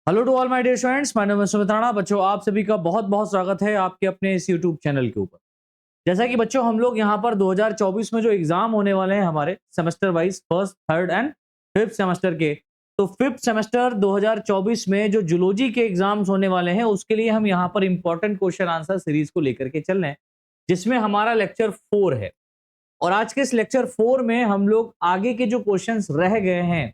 Hello to all my dear students, my name is Sumit Rana. बच्चों, आप सभी का बहुत बहुत स्वागत है आपके अपने इस यूट्यूब चैनल के ऊपर। जैसा कि बच्चों हम लोग यहाँ पर 2024 में जो एग्जाम होने वाले हैं हमारे semester wise first third and fifth semester के, तो फिफ्थ सेमेस्टर 2024 में जो जूलॉजी के एग्जाम्स होने वाले हैं उसके लिए हम यहाँ पर इंपॉर्टेंट क्वेश्चन आंसर सीरीज को लेकर के चल रहे हैं, जिसमें हमारा लेक्चर 4 है। और आज के इस लेक्चर 4 में हम लोग आगे के जो क्वेश्चंस रह गए हैं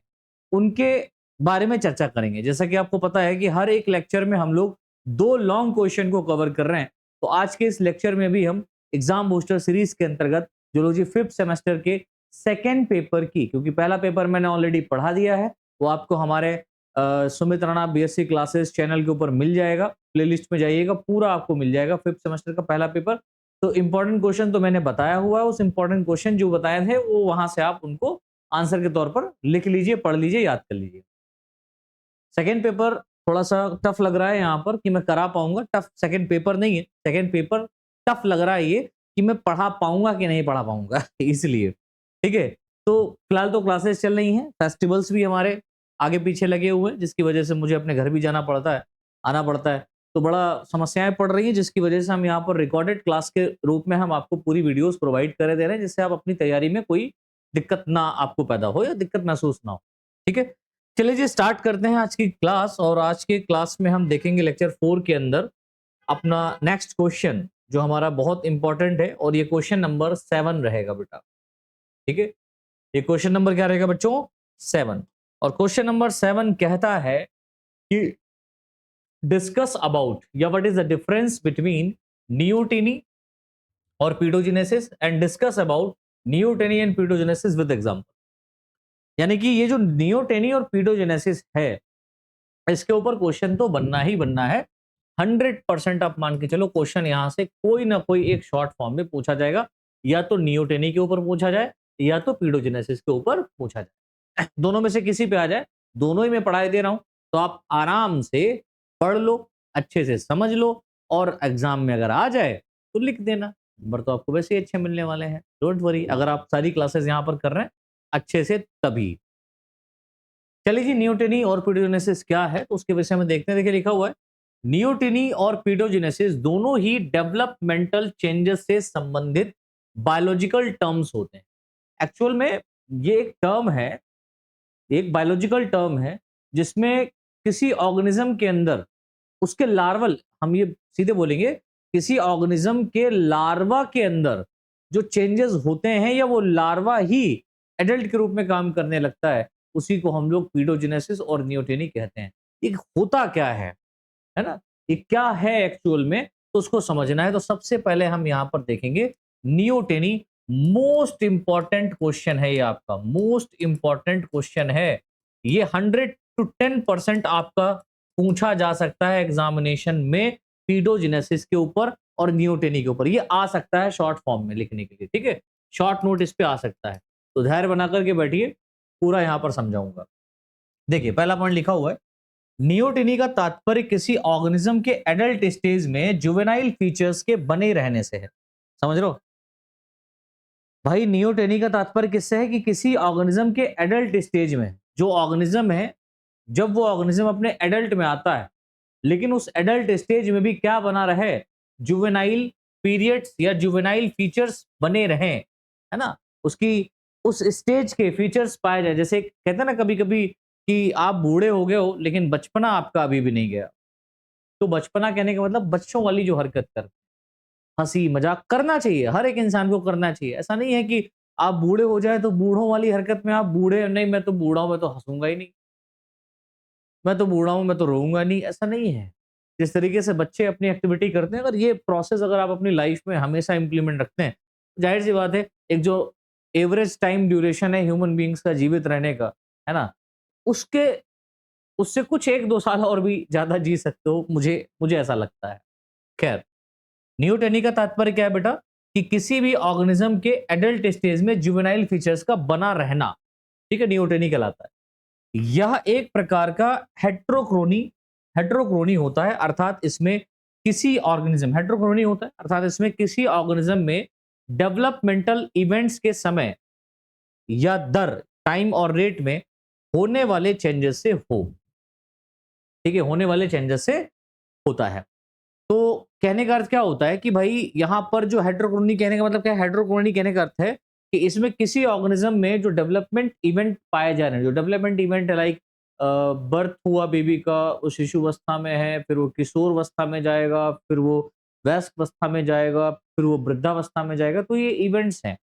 उनके बारे में चर्चा करेंगे। जैसा कि आपको पता है कि हर एक लेक्चर में हम लोग 2 लॉन्ग क्वेश्चन को कवर कर रहे हैं, तो आज के इस लेक्चर में भी हम एग्जाम बूस्टर सीरीज के अंतर्गत जूलॉजी फिफ्थ सेमेस्टर के सेकेंड पेपर की, क्योंकि पहला पेपर मैंने ऑलरेडी पढ़ा दिया है, वो आपको हमारे Sumit Rana BSc classes channel के ऊपर मिल जाएगा। प्लेलिस्ट में जाइएगा, पूरा आपको मिल जाएगा फिफ्थ सेमेस्टर का पहला पेपर। तो इंपॉर्टेंट क्वेश्चन तो मैंने बताया हुआ है, उस इंपॉर्टेंट क्वेश्चन जो बताए थे वो वहां से आप उनको आंसर के तौर पर लिख लीजिए, पढ़ लीजिए, याद कर लीजिए। सेकेंड पेपर थोड़ा सा टफ लग रहा है यहाँ पर कि मैं करा पाऊंगा। टफ सेकेंड पेपर नहीं है, सेकेंड पेपर टफ लग रहा है ये कि मैं पढ़ा पाऊंगा कि नहीं पढ़ा पाऊंगा इसलिए। ठीक है, तो फिलहाल तो क्लासेस चल रही हैं, फेस्टिवल्स भी हमारे आगे पीछे लगे हुए हैं, जिसकी वजह से मुझे अपने घर भी जाना पड़ता है, आना पड़ता है, तो बड़ा समस्याएं पड़ रही हैं, जिसकी वजह से हम यहाँ पर रिकॉर्डेड क्लास के रूप में हम आपको पूरी वीडियोस प्रोवाइड करे दे रहे हैं, जिससे आप अपनी तैयारी में कोई दिक्कत ना आपको पैदा हो या दिक्कत महसूस ना हो। ठीक है, चलिए जी स्टार्ट करते हैं आज की क्लास। और आज के क्लास में हम देखेंगे लेक्चर 4 के अंदर अपना नेक्स्ट क्वेश्चन, जो हमारा बहुत इंपॉर्टेंट है, और ये क्वेश्चन नंबर 7 रहेगा बेटा। ठीक है, ये क्वेश्चन नंबर क्या रहेगा बच्चों? 7। और क्वेश्चन नंबर 7 कहता है कि डिस्कस अबाउट या what is the difference between neoteny और paedogenesis and discuss about neoteny and paedogenesis with example. यानी कि ये जो नियोटेनी और पीडोजेनेसिस है, इसके ऊपर क्वेश्चन तो बनना ही बनना है। 100% आप मान के चलो क्वेश्चन यहां से कोई ना कोई एक शॉर्ट फॉर्म में पूछा जाएगा, या तो नियोटेनी के ऊपर पूछा जाए या तो पीडोजेनेसिस के ऊपर पूछा जाए। दोनों में से किसी पे आ जाए, दोनों ही मैं पढ़ाई दे रहा हूं, तो आप आराम से पढ़ लो, अच्छे से समझ लो, और एग्जाम में अगर आ जाए तो लिख देना। नंबर तो आपको वैसे ही अच्छे मिलने वाले हैं, डोंट वरी, अगर आप सारी क्लासेस यहां पर कर रहे हैं अच्छे से तभी। चलिए जी, नियोटेनी और पीडोजेनेसिस क्या है तो उसके विषय में देखते हैं। देखिए लिखा हुआ है, नियोटेनी और पीडोजेनेसिस दोनों ही डेवलपमेंटल चेंजेस से संबंधित बायोलॉजिकल टर्म्स होते हैं। एक्चुअल में ये एक टर्म है, एक बायोलॉजिकल टर्म है, जिसमें किसी ऑर्गेनिज्म के अंदर उसके लार्वल, हम ये सीधे बोलेंगे, किसी ऑर्गेनिज्म के लार्वा के अंदर जो चेंजेस होते हैं, या वो लार्वा ही एडल्ट के रूप में काम करने लगता है, उसी को हम लोग पीडोजेनेसिस और नियोटेनी कहते हैं। ये होता क्या है ना, ये क्या है एक्चुअल में, तो उसको समझना है। तो सबसे पहले हम यहां पर देखेंगे नियोटेनी। मोस्ट इंपॉर्टेंट क्वेश्चन है ये, आपका मोस्ट इंपॉर्टेंट क्वेश्चन है ये। 100 to 10% आपका पूछा जा सकता है एग्जामिनेशन में पीडोजेनेसिस के ऊपर और नियोटेनी के ऊपर। ये आ सकता है शॉर्ट फॉर्म में लिखने के लिए, ठीक है, शॉर्ट नोट इस पे आ सकता है। तो धैर्य बना करके बैठिए, पूरा यहां पर समझाऊंगा। देखिए पहला पॉइंट लिखा हुआ है, नियोटेनी का तात्पर्य किसी ऑर्गेनिज्म के एडल्ट स्टेज में जुवेनाइल फीचर्स के बने रहने से है। समझ लो भाई, नियोटेनी का तात्पर्य किससे है कि किसी ऑर्गेनिज्म के एडल्ट स्टेज में, जो ऑर्गेनिज्म है जब वो ऑर्गेनिज्म अपने एडल्ट में आता है, लेकिन उस एडल्ट स्टेज में भी क्या बना रहे, जुवेनाइल पीरियड्स या जुवेनाइल फीचर्स बने रहें, है ना, उसकी उस स्टेज के फीचर्स पाए जाए। जैसे कहते हैं ना कभी कभी कि आप बूढ़े हो गए हो लेकिन बचपना आपका अभी भी नहीं गया। तो बचपना कहने का मतलब बच्चों वाली जो हरकत कर, हंसी मजाक करना चाहिए, हर एक इंसान को करना चाहिए। ऐसा नहीं है कि आप बूढ़े हो जाए तो बूढ़ों वाली हरकत में आप बूढ़े नहीं, मैं तो बूढ़ा हूं, मैं तो हंसूंगा ही नहीं, मैं तो बूढ़ा हूं, मैं तो रोऊंगा नहीं, ऐसा नहीं है। जिस तरीके से बच्चे अपनी एक्टिविटी करते हैं, अगर ये प्रोसेस अगर आप अपनी लाइफ में हमेशा इंप्लीमेंट रखते हैं, जाहिर सी बात है एक जो एवरेज टाइम ड्यूरेशन है ह्यूमन बींग्स का जीवित रहने का, है ना, उसके उससे कुछ 1-2 साल और भी ज्यादा जी सकते हो, मुझे मुझे ऐसा लगता है। खैर, नियोटेनी का तात्पर्य क्या है बेटा कि किसी भी ऑर्गेनिज्म के एडल्ट स्टेज में जुवेनाइल फीचर्स का बना रहना, ठीक है, नियोटेनी कहलाता है। यह एक प्रकार का हेट्रोक्रोनी हेट्रोक्रोनी होता है, अर्थात इसमें किसी ऑर्गेनिज्म, हेट्रोक्रोनी होता है अर्थात इसमें किसी ऑर्गेनिज्म में डेवलपमेंटल इवेंट्स के समय या दर, टाइम और रेट में होने वाले चेंजेस से हो। ठीक है, होने वाले चेंजेस से होता है। तो कहने का अर्थ क्या होता है कि भाई यहाँ पर जो हेटेरोक्रोनी, कहने का मतलब क्या है, हेटेरोक्रोनी कहने का अर्थ है कि इसमें किसी ऑर्गेनिज्म में जो डेवलपमेंट इवेंट पाए जा रहे हैं, जो डेवलपमेंट इवेंट है, लाइक बर्थ हुआ बेबी का, वो शिशु अवस्था में है, फिर वो किशोर अवस्था में जाएगा, फिर वो वयस्क अवस्था में जाएगा, फिर वो वृद्धावस्था में जाएगा, तो ये इवेंट्स हैं।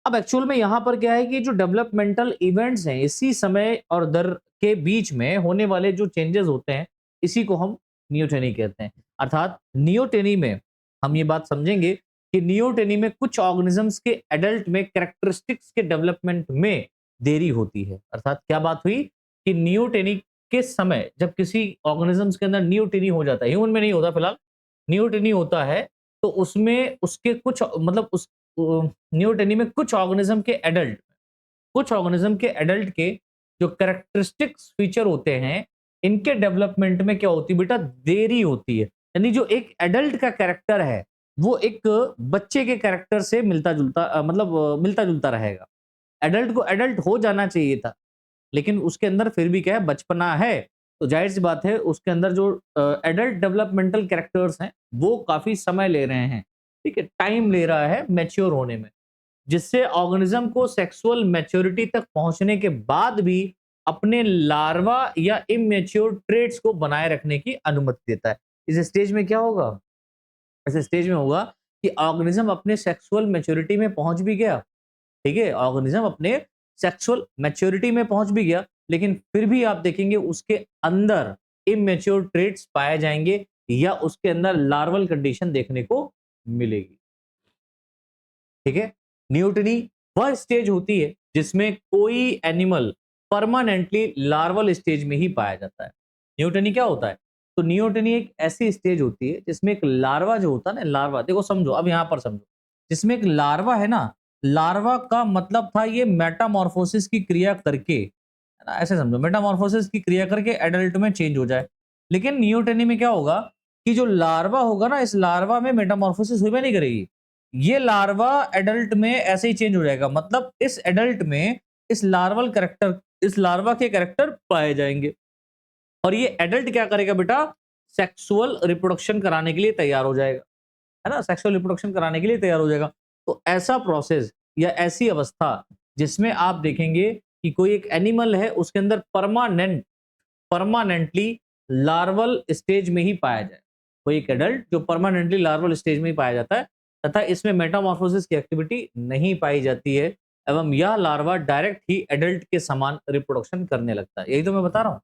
अब एक्चुअल में यहाँ पर क्या है कि जो डेवलपमेंटल इवेंट्स हैं, इसी समय और दर के बीच में होने वाले जो चेंजेस होते हैं, इसी को हम नियोटेनी कहते हैं। अर्थात नियोटेनी में हम ये बात समझेंगे कि नियोटेनी में कुछ ऑर्गेनिजम्स के एडल्ट में कैरेक्टरिस्टिक्स के डेवलपमेंट में देरी होती है। अर्थात क्या बात हुई कि नियोटेनी के समय जब किसी ऑर्गेनिजम्स के अंदर नियोटेनी हो जाता है, ह्यूमन में नहीं होता फिलहाल, नियोटेनी होता है, तो उसमें उसके कुछ मतलब उस नियोटेनी में कुछ ऑर्गेनिज्म के एडल्ट के जो कैरेक्टरिस्टिक्स फीचर होते हैं, इनके डेवलपमेंट में क्या होती है बेटा, देरी होती है। यानी जो एक एडल्ट का कैरेक्टर है वो एक बच्चे के कैरेक्टर से मिलता जुलता मिलता जुलता रहेगा। एडल्ट को एडल्ट हो जाना चाहिए था, लेकिन उसके अंदर फिर भी क्या है, बचपना है, तो जाहिर सी बात है उसके अंदर जो एडल्ट डेवलपमेंटल कैरेक्टर्स हैं वो काफी समय ले रहे हैं, ठीक है, टाइम ले रहा है मैच्योर होने में, जिससे ऑर्गेनिज्म को सेक्सुअल मैच्योरिटी तक पहुंचने के बाद भी अपने लार्वा या इमेच्योर ट्रेट्स को बनाए रखने की अनुमति देता है। इस स्टेज में क्या होगा, इस स्टेज में होगा कि ऑर्गेनिज्म अपने सेक्सुअल मैच्योरिटी में पहुंच भी गया, ठीक है, ऑर्गेनिज्म अपने सेक्सुअल मैच्योरिटी में पहुंच भी गया, लेकिन फिर भी आप देखेंगे उसके अंदर इमेच्योर ट्रेट्स पाए जाएंगे या उसके अंदर लार्वल कंडीशन देखने को मिलेगी, ठीक है। न्यूटनी वह स्टेज होती है जिसमें कोई एनिमल परमानेंटली लार्वल स्टेज में ही पाया जाता है। न्यूटनी क्या होता है, तो न्यूटनी एक ऐसी स्टेज होती है जिसमें एक लार्वा जो होता है ना, लार्वा देखो समझो, अब यहां पर समझो, जिसमें एक लार्वा है ना, लार्वा का मतलब था ये मेटामॉर्फोसिस की क्रिया करके, है ना, ऐसे समझो, मेटामॉर्फोसिस की क्रिया करके एडल्ट में चेंज हो जाए। लेकिन न्यूटनी में क्या होगा कि जो लार्वा होगा ना, इस लार्वा में मेटामॉर्फोसिस हुई नहीं करेगी, ये लार्वा एडल्ट में ऐसे ही चेंज हो जाएगा, मतलब इस एडल्ट में इस लार्वल कैरेक्टर, इस लार्वा के कैरेक्टर पाए जाएंगे, और ये एडल्ट क्या करेगा बेटा, सेक्सुअल रिप्रोडक्शन कराने के लिए तैयार हो जाएगा, है ना, सेक्सुअल रिप्रोडक्शन कराने के लिए तैयार हो जाएगा। तो ऐसा प्रोसेस या ऐसी अवस्था जिसमें आप देखेंगे कि कोई एक एनिमल है, उसके अंदर परमानेंटली लार्वल स्टेज में ही पाया जाए, कोई एक एडल्ट जो परमानेंटली लार्वल स्टेज में ही पाया जाता है, तथा इसमें मेटामॉर्फोसिस की एक्टिविटी नहीं पाई जाती है, एवं यह लार्वा डायरेक्ट ही एडल्ट के समान रिप्रोडक्शन करने लगता है। यही तो मैं बता रहा हूं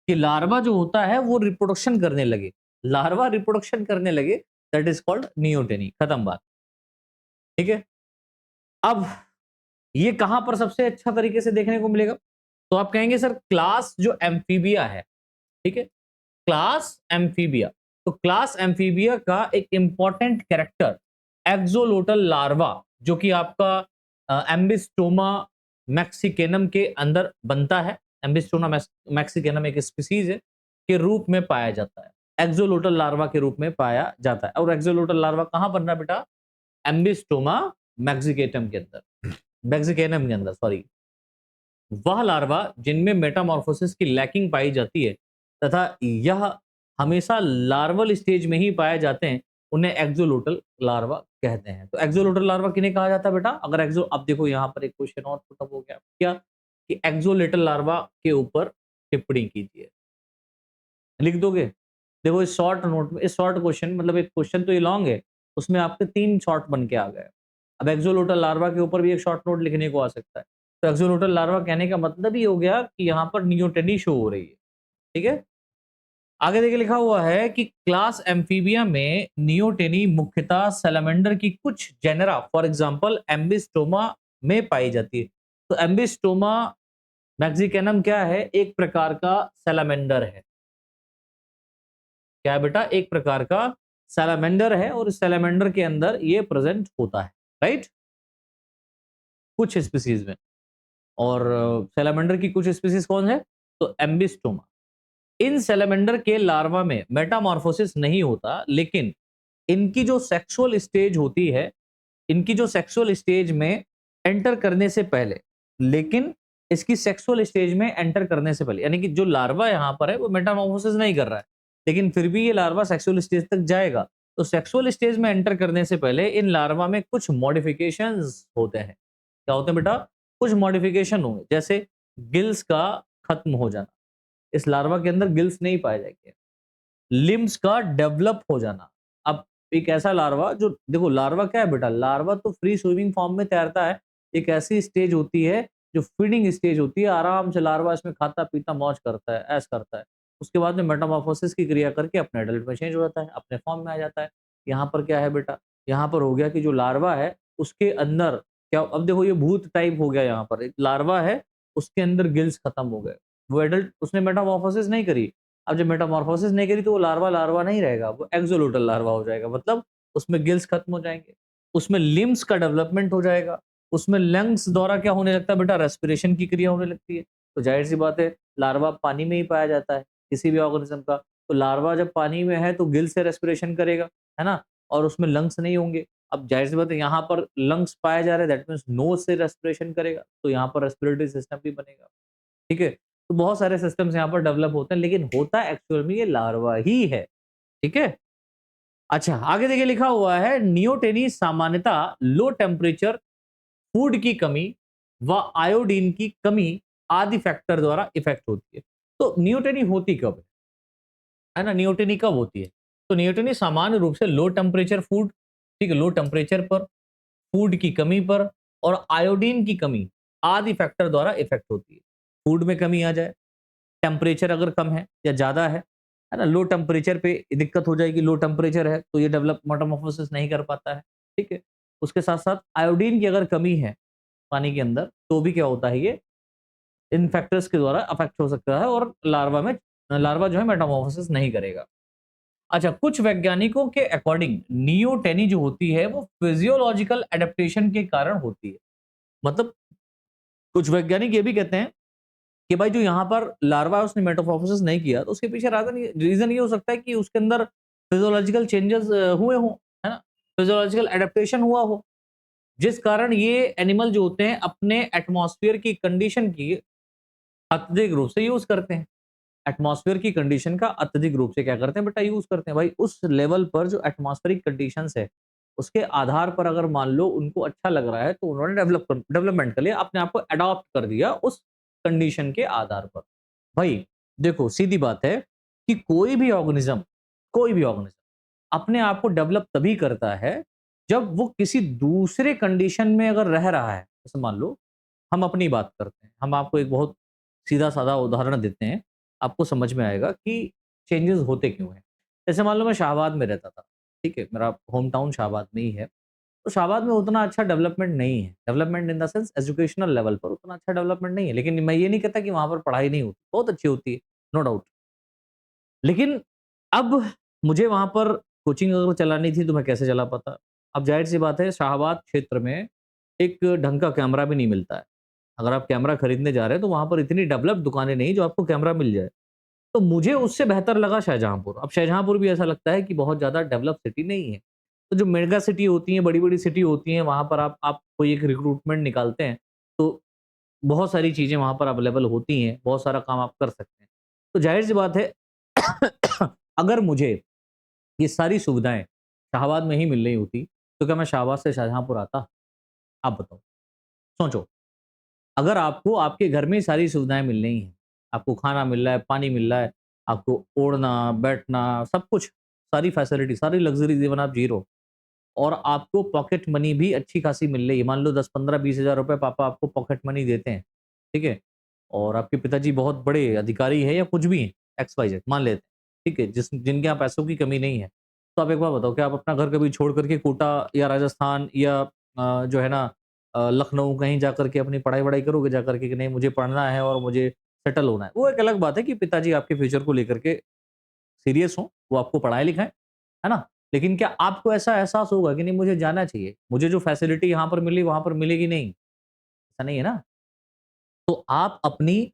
कि लार्वा जो होता है वो रिप्रोडक्शन करने लगे, लार्वा रिप्रोडक्शन करने लगे, दैट इज कॉल्ड नियोटेनी। खत्म बात, ठीक है। अब ये कहां पर सबसे अच्छा तरीके से देखने को मिलेगा, तो आप कहेंगे सर क्लास जो एम्फीबिया है, ठीक है, क्लास एम्फीबिया, तो क्लास एम्फीबिया का एक इंपॉर्टेंट कैरेक्टर एक्सोलोटल लार्वा, जो कि आपका एम्बिस्टोमा मैक्सिकेनम के अंदर बनता है, एम्बिस्टोमा मैक्सिकेनम एक स्पीसीज है के रूप में पाया जाता है, एक्सोलोटल लार्वा के रूप में पाया जाता है। और एक्सोलोटल लार्वा कहां बन रहा है बेटा, एम्बिस्टोमा मैक्सिकेटम के अंदर, मैक्सिकेनम के अंदर, सॉरी, वह लार्वा जिनमें मेटामॉर्फोसिस की लैकिंग पाई जाती है तथा यह हमेशा लार्वल स्टेज में ही पाए जाते हैं, उन्हें एक्सोलोटल लार्वा कहते हैं। तो एक्सोलोटल लार्वा किन्हें कहा जाता है बेटा, अगर एक्सो, अब देखो यहाँ पर एक क्वेश्चन और पुटअप हो गया, क्या कि एक्सोलेटल लार्वा के ऊपर टिप्पणी कीजिए, लिख दोगे। देखो इस शॉर्ट नोट में, इस शॉर्ट क्वेश्चन, मतलब एक क्वेश्चन तो ये लॉन्ग है, उसमें आपके 3 शॉर्ट बन के आ गए। अब एक्सोलोटल लार्वा के ऊपर भी एक शॉर्ट नोट लिखने को आ सकता है। तो एक्सोलोटल लार्वा कहने का मतलब ही हो गया कि यहाँ पर नियोटेनी शो हो रही है, ठीक है। आगे देखिए लिखा हुआ है कि क्लास एम्फीबिया में नियोटेनी मुख्यतः सैलमेंडर की कुछ जेनरा, फॉर एग्जांपल एम्बिस्टोमा में पाई जाती है। तो एम्बिस्टोमा मैक्सिकेनम क्या है, एक प्रकार का सैलमेंडर है, क्या है बेटा, एक प्रकार का सैलमेंडर है, और इस सैलमेंडर के अंदर ये प्रेजेंट होता है, राइट, कुछ स्पीसीज में। और सैलमेंडर की कुछ स्पीसीज कौन है, तो एम्बिस्टोमा। इन सैलमेंडर के लार्वा में मेटामॉर्फोसिस नहीं होता, लेकिन इनकी जो सेक्सुअल स्टेज होती है, इनकी जो सेक्सुअल स्टेज में एंटर करने से पहले, लेकिन इसकी सेक्सुअल स्टेज में एंटर करने से पहले, यानी कि जो लार्वा यहाँ पर है वो मेटामॉर्फोसिस नहीं कर रहा है, लेकिन फिर भी ये लार्वा सेक्सुअल स्टेज तक जाएगा। तो सेक्सुअल स्टेज में एंटर करने से पहले इन लार्वा में कुछ मॉडिफिकेशंस होते हैं। क्या होते हैं बेटा? कुछ मॉडिफिकेशन होंगे, जैसे गिल्स का खत्म हो जाना, इस लार्वा के अंदर गिल्स नहीं पाए जाएंगे। लिम्स का डेवलप हो जाना, अब एक ऐसा लार्वा जो, देखो लार्वा क्या है बेटा, लार्वा तो फ्री स्विमिंग फॉर्म में तैरता है, एक ऐसी स्टेज होती है जो फीडिंग स्टेज होती है, आराम से लार्वा इसमें खाता पीता मौज करता है, ऐश करता है। उसके बाद में मेटामॉर्फोसिस की क्रिया करके अपने एडल्ट में चेंज हो जाता है, अपने फॉर्म में आ जाता है। यहाँ पर क्या है बेटा, यहाँ पर हो गया कि जो लार्वा है उसके अंदर क्या, अब देखो ये भूत टाइप हो गया, यहाँ पर एक लार्वा है उसके अंदर गिल्स खत्म हो गए, वो एडल्ट, उसने मेटामॉर्फोसिस नहीं करी। अब जब मेटामॉर्फोसिस नहीं करी तो वो लार्वा लार्वा नहीं रहेगा, वो एक्सोलोटल लार्वा हो जाएगा, मतलब उसमें गिल्स खत्म हो जाएंगे, उसमें लिम्स का डेवलपमेंट हो जाएगा, उसमें लंग्स द्वारा क्या होने लगता है बेटा, रेस्पिरेशन की क्रिया होने लगती है। तो जाहिर सी बात है लार्वा पानी में ही पाया जाता है किसी भी ऑर्गेनिज्म का, तो लार्वा जब पानी में है तो गिल से रेस्पिरेशन करेगा, है ना, और उसमें लंग्स नहीं होंगे। अब जाहिर सी बात है यहाँ पर लंग्स पाए जा रहे हैं, दैट मीन्स नोज से रेस्पिरेशन करेगा, तो यहाँ पर रेस्पिरेटरी सिस्टम भी बनेगा। ठीक है, तो बहुत सारे सिस्टम्स यहाँ पर डेवलप होते हैं, लेकिन होता एक्चुअल में ये लार्वा ही है। ठीक है, अच्छा आगे देखिए लिखा हुआ है, नियोटेनी सामान्यतः लो टेम्परेचर, फूड की कमी व आयोडीन की कमी आदि फैक्टर द्वारा इफेक्ट होती है। तो नियोटेनी होती कब है ना, नियोटेनी कब होती है? तो नियोटेनी सामान्य रूप से लो टेम्परेचर फूड, ठीक है, लो टेम्परेचर पर, फूड की कमी पर और आयोडीन की कमी आदि फैक्टर द्वारा इफेक्ट होती है। फूड में कमी आ जाए, टेम्परेचर अगर कम है या ज़्यादा है ना, लो टेम्परेचर पे दिक्कत हो जाएगी, लो टेम्परेचर है तो ये डेवलप मेटामॉर्फोसिस नहीं कर पाता है, ठीक है। उसके साथ-साथ आयोडीन की अगर कमी है पानी के अंदर, तो भी क्या होता है, ये इन फैक्टर्स के द्वारा अफेक्ट हो सकता है और लार्वा जो है मेटामॉर्फोसिस नहीं करेगा। अच्छा, कुछ वैज्ञानिकों के अकॉर्डिंग नियोटेनी जो होती है वो फिजियोलॉजिकल एडेप्टेशन के कारण होती है। मतलब कुछ वैज्ञानिक ये भी कहते हैं कि भाई जो यहाँ पर लार्वा है उसने मेटामॉर्फोसिस नहीं किया, तो उसके पीछे रीजन ये हो सकता है कि उसके अंदर फिजियोलॉजिकल चेंजेस हुए हों, है ना, फिजियोलॉजिकल एडेप्टेशन हुआ हो, जिस कारण ये एनिमल जो होते हैं अपने एटमॉस्फेयर की कंडीशन की अत्यधिक रूप से यूज करते हैं। एटमॉस्फेयर की कंडीशन का अत्यधिक रूप से क्या करते हैं बेटा, यूज करते हैं। भाई उस लेवल पर जो एटमॉस्फेरिक कंडीशंस है उसके आधार पर अगर मान लो उनको अच्छा लग रहा है तो उन्होंने डेवलपमेंट कर लिया, अपने आप को अडॉप्ट कर दिया उस कंडीशन के आधार पर। भाई देखो सीधी बात है कि कोई भी ऑर्गेनिज्म अपने आप को डेवलप तभी करता है जब वो किसी दूसरे कंडीशन में अगर रह रहा है। जैसे मान लो हम अपनी बात करते हैं, हम आपको एक बहुत सीधा साधा उदाहरण देते हैं, आपको समझ में आएगा कि चेंजेस होते क्यों हैं। जैसे मान लो मैं शाहबाद में रहता था, ठीक है, मेरा होम टाउन शाहबाद में ही है, तो शाहबाद में उतना अच्छा डेवलपमेंट नहीं है, development in the sense educational level पर उतना अच्छा डेवलपमेंट नहीं है, लेकिन मैं ये नहीं कहता कि वहाँ पर पढ़ाई नहीं होती, बहुत अच्छी होती है, नो डाउट। लेकिन अब मुझे वहाँ पर कोचिंग अगर चलानी थी तो मैं कैसे चला पाता? अब ज़ाहिर-सी बात है शाहबाद क्षेत्र में एक ढंग का कैमरा भी नहीं मिलता है। अगर आप कैमरा खरीदने जा रहे हैं तो वहाँ पर इतनी डेवलप्ड दुकानें नहीं जो आपको कैमरा मिल जाए। तो मुझे उससे बेहतर लगा शाहजहाँपुर। अब शाहजहाँपुर भी ऐसा लगता है कि बहुत ज़्यादा डेवलप सिटी नहीं है। तो जो मेगा सिटी होती हैं, बड़ी-बड़ी सिटी होती हैं, वहाँ पर आप कोई एक रिक्रूटमेंट निकालते हैं, तो बहुत सारी चीज़ें वहाँ पर अवेलेबल होती हैं, बहुत सारा काम आप कर सकते हैं। तो ज़ाहिर-सी बात है अगर मुझे ये सारी सुविधाएँ शाहबाद में ही मिल रही होती, तो क्या मैं शाहबाद से शाहजहाँपुर आता? आप बताओ, सोचो। अगर आपको आपके घर में ही सारी सुविधाएँ मिल रही हैं, आपको खाना मिल रहा है, पानी मिल रहा है, आपको ओढ़ना, बैठना, सब कुछ, सारी फैसिलिटी, सारी लग्ज़रीज़ इवन आप जी रहे हो और आपको पॉकेट मनी भी अच्छी खासी मिल रही है। मान लो 10, 15, 20,000 रुपए पापा आपको पॉकेट मनी देते हैं, ठीक है? और आपके पिताजी बहुत बड़े अधिकारी हैं या कुछ भी हैं, एक्स, वाई, ज़ेड मान लेते हैं, ठीक है? जिनके यहाँ पैसों की कमी नहीं है। तो आप एक बात बताओ, क्या आप अपना घर कभी छोड़ कर के कोटा या राजस्थान या जो है ना लखनऊ कहीं जाकर के अपनी पढ़ाई-वढ़ाई करोगे जाकर के कि नहीं मुझे पढ़ना है और मुझे सेटल होना है। वो एक अलग बात है कि पिताजी आपके फ्यूचर को लेकर के सीरियस हों, वो आपको पढ़ाएँ-लिखाएँ, है ना? लेकिन क्या आपको ऐसा एहसास होगा कि नहीं मुझे जाना चाहिए, मुझे जो फैसिलिटी यहाँ पर मिली वहाँ पर मिलेगी नहीं, ऐसा नहीं है ना? तो आप अपनी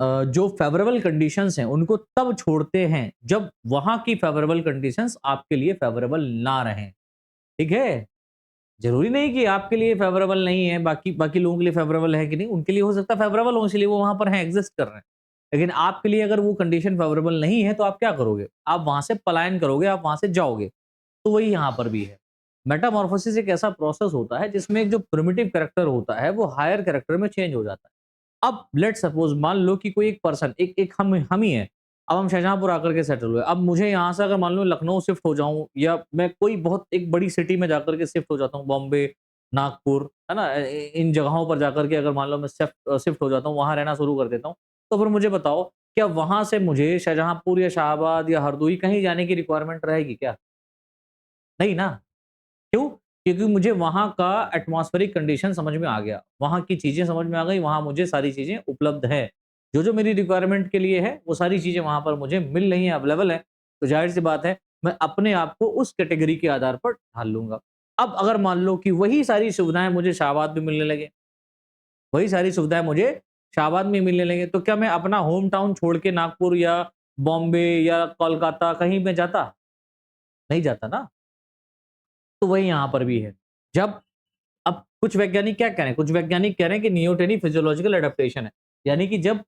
जो फ़ेवरेबल कंडीशंस हैं उनको तब छोड़ते हैं जब वहाँ की फ़ेवरेबल कंडीशंस आपके लिए फ़ेवरेबल ना रहें, ठीक है? जरूरी नहीं कि आपके लिए फेवरेबल नहीं है, बाकी बाकी लोगों के लिए फेवरेबल है कि नहीं, उनके लिए हो सकता है फेवरेबल हो, इसलिए वो वहां पर हैं, एग्जिस्ट कर रहे हैं। लेकिन आपके लिए अगर वो कंडीशन फेवरेबल नहीं है तो आप क्या करोगे? आप वहां से पलायन करोगे, आप वहां से जाओगे। तो वही यहाँ पर भी है। मेटामॉर्फोसिस एक ऐसा प्रोसेस होता है जिसमें एक जो प्रिमिटिव कैरेक्टर होता है वो हायर कैरेक्टर में चेंज हो जाता है। अब लेट्स सपोज मान लो कि कोई एक पर्सन एक एक हम ही हैं। अब हम शाहजहाँपुर आकर के सेटल हुए। अब मुझे यहाँ से अगर मान लो लखनऊ शिफ्ट हो जाऊँ या मैं कोई बहुत एक बड़ी सिटी में जाकर के शिफ्ट हो जाता हूँ, बॉम्बे, नागपुर, है ना? इन जगहों पर जाकर के अगर मान लो मैं शिफ्ट हो जाता हूँ, वहाँ रहना शुरू कर देता हूँ। तो फिर मुझे बताओ, क्या वहाँ से मुझे शाहजहाँपुर या शाहाबाद या हरदोई कहीं जाने की रिक्वायरमेंट रहेगी क्या? नहीं ना। क्यों? क्योंकि मुझे वहाँ का एटमॉस्फेरिक कंडीशन समझ में आ गया, वहाँ की चीज़ें समझ में आ गई, वहाँ मुझे सारी चीज़ें उपलब्ध हैं। जो-जो मेरी रिक्वायरमेंट के लिए है, वो सारी चीज़ें वहाँ पर मुझे मिल रही हैं, अवेलेबल हैं। तो ज़ाहिर-सी बात है, मैं अपने आप को उस कैटेगरी के आधार पर ढाल लूँगा। अब अगर मान लो कि वही सारी सुविधाएँ मुझे शाहाबाद में मिलने लगे, वही सारी सुविधाएँ मुझे शाहाबाद में मिलने लगे, तो क्या मैं अपना होम टाउन छोड़ के नागपुर या बॉम्बे या कोलकाता कहीं मैं जाता? नहीं जाता ना। तो वही यहाँ पर भी है। जब अब कुछ वैज्ञानिक क्या कह रहे हैं? कुछ वैज्ञानिक कह रहे हैं कि नियोटेनी फिजियोलॉजिकल एडेप्टेशन है। यानी कि जब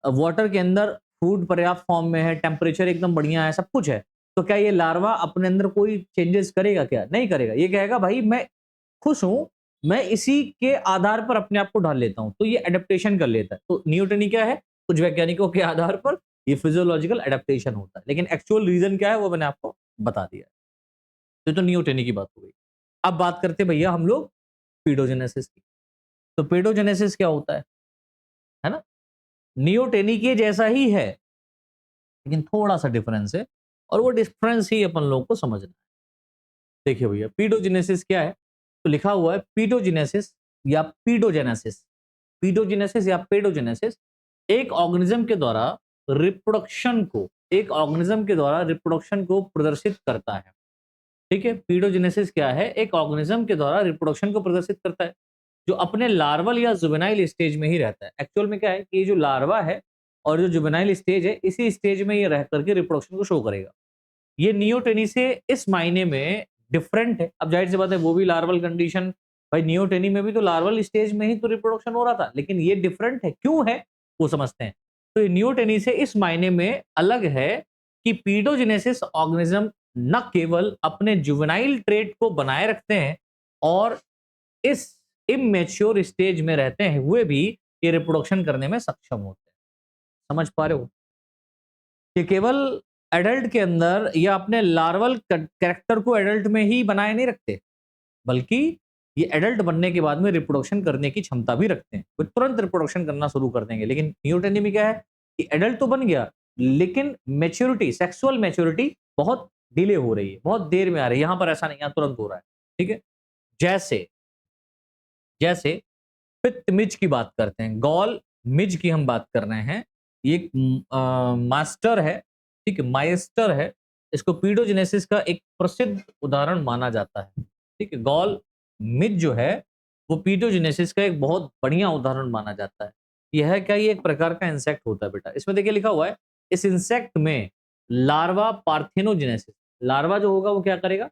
वाटर के अंदर फूड पर्याप्त फॉर्म में है, टेम्परेचर एकदम बढ़िया है, सब कुछ है, तो क्या ये लार्वा अपने अंदर कोई चेंजेस करेगा क्या? नहीं करेगा। ये कहेगा भाई मैं खुश हूँ, मैं इसी के आधार पर अपने आप को ढाल लेता हूँ। तो ये एडेप्टेशन कर लेता है। तो नियोटेनी क्या है? कुछ वैज्ञानिकों के आधार पर ये फिजियोलॉजिकल एडेप्टेशन होता है। लेकिन एक्चुअल रीज़न क्या है वो मैंने आपको बता दिया है। ये तो नियोटेनी की बात हो गई। अब बात करते हैं भैया हम लोग पीडोजेनेसिस की। तो पीडोजेनेसिस क्या होता है ना? नियोटेनी के जैसा ही है, लेकिन थोड़ा-सा डिफरेंस है और वो डिफरेंस ही अपन लोगों को समझना है। देखिए भैया, पीडोजेनेसिस क्या है? तो लिखा हुआ है पीडोजेनेसिस या पीडोजेनेसिस। पीडोजेनेसिस या पेडोजेनेसिस एक ऑर्गेनिज्म के द्वारा रिप्रोडक्शन को प्रदर्शित करता है। ठीक है? पीडोजेनेसिस क्या है? एक ऑर्गेनिज्म के द्वारा रिप्रोडक्शन को प्रदर्शित करता है, जो अपने लार्वल या जुवेनाइल स्टेज में ही रहता है। एक्चुअल में क्या है कि ये जो लार्वा है और जो जुवेनाइल स्टेज है, इसी स्टेज में ये रह करके रिप्रोडक्शन को शो करेगा। ये नियोटेनी से इस मायने में डिफरेंट है। अब ज़ाहिर-सी बात है वो भी लार्वल कंडीशन, भाई नियोटेनी में भी तो लार्वल स्टेज में ही तो रिप्रोडक्शन हो रहा था, लेकिन ये डिफरेंट है। क्यों है? वो समझते हैं। तो ये नियोटेनी से इस मायने में अलग है कि पीडोजेनेसिस ऑर्गेनिज्म न केवल अपने जुवेनाइल ट्रेट को बनाए रखते हैं और इस इमैच्योर स्टेज में रहते हैं हुए भी ये रिप्रोडक्शन करने में सक्षम होते हैं। समझ पा रहे हो? ये केवल एडल्ट के अंदर या अपने लार्वल कैरेक्टर को एडल्ट में ही बनाए नहीं रखते, बल्कि ये एडल्ट बनने के बाद में रिप्रोडक्शन करने की क्षमता भी रखते हैं। वो तुरंत रिप्रोडक्शन करना शुरू कर देंगे। लेकिन न्यूटनी में क्या है कि एडल्ट तो बन गया, लेकिन मैच्योरिटी, सेक्सुअल मैच्योरिटी बहुत डिले हो रही है, बहुत देर में आ रही है। यहाँ पर ऐसा नहीं, यहाँ तुरंत हो रहा है। ठीक है? जैसे जैसे पित्त मिज की बात करते हैं, गॉल मिज की हम बात कर रहे हैं। ये एक मास्टर है, ठीक है, माइस्टर है। इसको पीडोजेनेसिस का एक प्रसिद्ध उदाहरण माना जाता है। ठीक है, गॉल मिज जो है वो पीडोजेनेसिस का एक बहुत बढ़िया उदाहरण माना जाता है। यह है क्या? ये एक प्रकार का इंसेक्ट होता है बेटा। इसमें देखिए लिखा हुआ है, इस इंसेक्ट में लार्वा पार्थेनोजेनेसिस, लार्वा जो होगा वो क्या करेगा?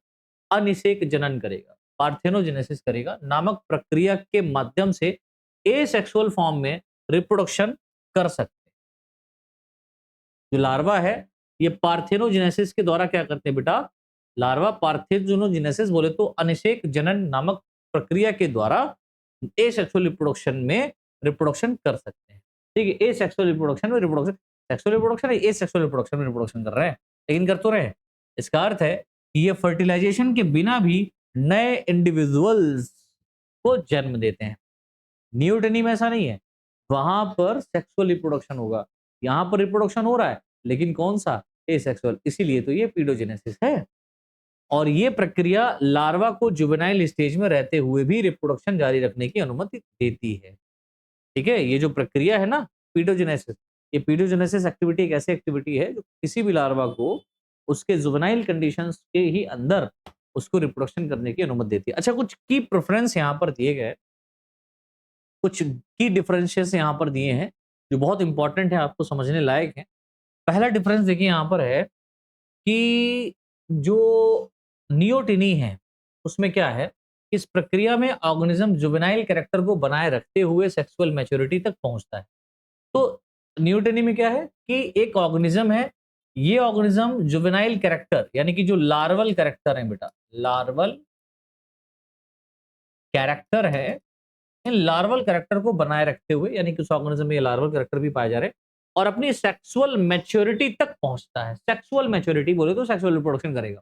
अनिषेक जनन करेगा, पार्थेनोजेनेसिस करेगा, नामक प्रक्रिया के माध्यम से एसेक्सुअल फॉर्म में रिप्रोडक्शन कर सकते हैं। जो लार्वा है ये पार्थेनोजेनेसिस के द्वारा क्या करते हैं बेटा? लार्वा पार्थेनोजेनेसिस बोले तो अनिषेक जनन नामक प्रक्रिया के द्वारा एसेक्सुअल रिप्रोडक्शन में रिप्रोडक्शन कर सकते हैं। ठीक है, एसेक्सुअल रिप्रोडक्शन में रिप्रोडक्शन, सेक्सुअल रिप्रोडक्शन है, एसेक्सुअल रिप्रोडक्शन में रिप्रोडक्शन कर रहे हैं, लेकिन कर तो रहे हैं। इसका अर्थ है कि ये फर्टिलाइजेशन के बिना भी नए इंडिविजुअल्स को जन्म देते हैं। न्यूटनी में ऐसा नहीं है, वहां पर सेक्सुअल रिप्रोडक्शन होगा, यहाँ पर रिप्रोडक्शन हो रहा है, लेकिन कौन सा? एसेक्सुअल। इसीलिए तो ये पीडोजेनेसिस है। और ये प्रक्रिया लार्वा को जुवेनाइल स्टेज में रहते हुए भी रिप्रोडक्शन जारी रखने की अनुमति देती है। ठीक है, ये जो प्रक्रिया है ना पीडोजेनेसिस, ये पीडोजेनेसिस एक्टिविटी एक ऐसी एक्टिविटी है जो किसी भी लार्वा को उसके जुवेनाइल कंडीशंस के ही अंदर उसको रिप्रोडक्शन करने की अनुमति देती है। अच्छा, कुछ की प्रेफरेंस यहाँ पर दिए गए, कुछ की डिफरेंशियस यहाँ पर दिए हैं जो बहुत इंपॉर्टेंट है, आपको समझने लायक है। पहला डिफरेंस देखिए यहाँ पर है कि जो नियोटिनी है उसमें क्या है इस प्रक्रिया में ऑर्गेनिज्म जुवेनाइल कैरेक्टर को बनाए रखते हुए सेक्सुअल मैच्योरिटी तक पहुंचता है। तो न्यूटनी में क्या है कि एक ऑर्गेनिज्म है, ये ऑर्गेनिज्म जुवेनाइल कैरेक्टर यानी कि जो लार्वल कैरेक्टर है बेटा, लार्वल कैरेक्टर है, इन लार्वल कैरेक्टर को बनाए रखते हुए यानी कि उस ऑर्गेनिज्म में ये लार्वल कैरेक्टर भी पाए जा रहे हैं और अपनी सेक्सुअल मैच्योरिटी तक पहुंचता है। सेक्सुअल मैच्योरिटी बोले तो सेक्सुअल रिप्रोडक्शन करेगा,